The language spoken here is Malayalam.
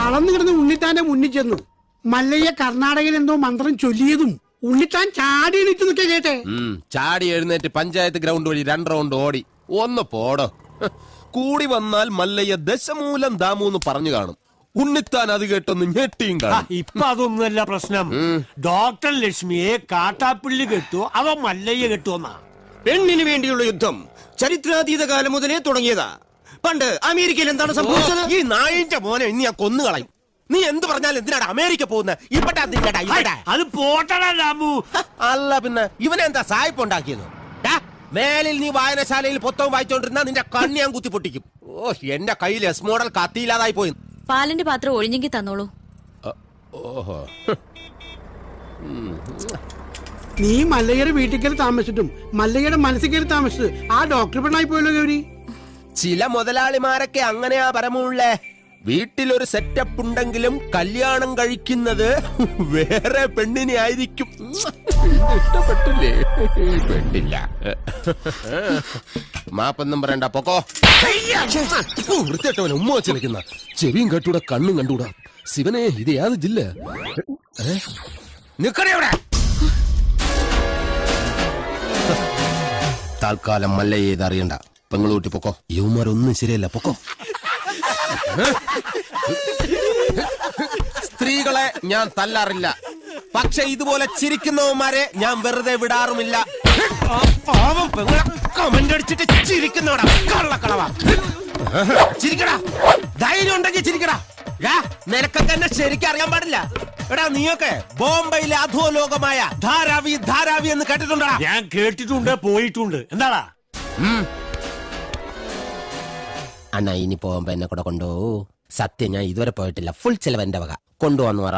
തളർന്നു കിടന്ന് ഉണ്ണിത്താന്റെ മുന്നിൽ ചെന്നു. മല്ലയ്യ കർണാടകയിൽ എന്തോ മന്ത്രം ചൊല്ലിയതും ഉണ്ണിത്താൻ ചാടി എണീറ്റ് നിൽക്കുക കേട്ടെ. ചാടി എഴുന്നേറ്റ് പഞ്ചായത്ത് ഗ്രൗണ്ട് വഴി 2 റൗണ്ട് ഓടി. ഒന്ന് പോടോ. കൂടി വന്നാൽ മല്ലയ്യ ദശമൂലം ദാമൂന്ന് പറഞ്ഞു കാണും. ഉണ്ണിത്താൻ അത് കേട്ടൊന്ന് ഞെട്ടിയും കാണും. ഇപ്പൊ അതൊന്നുമല്ല പ്രശ്നം. ഡോക്ടർ ലക്ഷ്മിയെ കാട്ടാപ്പിള്ളി കെട്ടുവോ അതോ മല്ലയ്യ കെട്ടുവോന്നാ? പെണ്ണിന് വേണ്ടിയുള്ള യുദ്ധം ചരിത്രാതീത കാലം മുതലേ തുടങ്ങിയതാ. പണ്ട് അമേരിക്കയിൽ എന്താണ് സംഭവിച്ചത്? ഈ നായിന്റെ മോനെ ഇനി ഞാൻ കൊന്നുകളയും. നീ എന്ത് പറഞ്ഞാലും എന്തിനാണ് അമേരിക്ക പോകുന്നത്? അത് പോട്ടടാ രാമു. അല്ല പിന്നെ ഇവനെന്താ സായിപ്പ് ഉണ്ടാക്കിയത്? മേലിൽ നീ വായനശാലയിൽ പുസ്തകം വായിച്ചോണ്ടിരുന്ന നിന്റെ കണ്ണി ഞാൻ കുത്തി പൊട്ടിക്കും. ഓ, എന്റെ കയ്യിൽ എസ് മോഡൽ കത്തിയില്ലാതായി പോയി. പാലിന്റെ പാത്രം ഒഴിഞ്ഞെങ്കിൽ തന്നോളൂ. ഓഹോ, നീ മല്ലയ്യയുടെ വീട്ടിൽ കയറി താമസിച്ചിട്ടും മല്ലയ്യയുടെ മനസ്സിൽ കയറി താമസിച്ചത് ആ ഡോക്ടർ പെണ്ണായി പോയല്ലോ ഗൗരി. ചില മുതലാളിമാരൊക്കെ അങ്ങനെയാ പരമുള്ളേ. വീട്ടിലൊരു സെറ്റപ്പ് ഉണ്ടെങ്കിലും കല്യാണം കഴിക്കുന്നത് വേറെ പെണ്ണിനെ ആയിരിക്കും. ഇഷ്ടപ്പെട്ടില്ലേ? പെട്ടില്ല. മാപ്പൊന്നും പറയണ്ട, പൊക്കോ. വൃത്തിയായിട്ടവൻ ഉമ്മ വെച്ച് നിൽക്കുന്ന. ചെവിയും കേട്ടൂടാ, കണ്ണും കണ്ടൂടാ. ശിവനെ, ഇത് യാത് ജില്ല? നിക്കണേ അവിടെ. താൽക്കാലം മല്ലയ്യ ഇത് അറിയണ്ട. പെങ്ങളൂട്ടി പൊക്കോ. യുവമാരൊന്നും ശരിയല്ല, പൊക്കോ. സ്ത്രീകളെ ഞാൻ തല്ലാറില്ല, പക്ഷെ ഇതുപോലെ ചിരിക്കുന്നവന്മാരെ ഞാൻ വെറുതെ വിടാറുമില്ല. പാവം പെങ്ങളെ കമന്റ് അടിച്ചിട്ട് ചിരിക്കുന്നവടാ കള്ളക്കളവാ. ചിരിക്കടാ, ധൈര്യം ഉണ്ടെങ്കിൽ ചിരിക്കടാ. നിനക്കൊക്കെ എന്നെ ശരിക്കും അറിയാൻ പാടില്ല. എടാ, നീയൊക്കെ ബോംബെയിലെ അധോലോകമായ ധാരാവി ധാരാവി എന്ന് കേട്ടിട്ടുണ്ടോ? ഞാൻ കേട്ടിട്ടുണ്ട്, പോയിട്ടുണ്ട്. എന്താടാ അണ്ണാ, ഇനി പോകുമ്പോ എന്നെ കൂടെ കൊണ്ടുപോകൂ. സത്യം, ഞാൻ ഇതുവരെ പോയിട്ടില്ല. ഫുൾ ചെലവ് എന്റെ വക. കൊണ്ടുവന്നു പറ.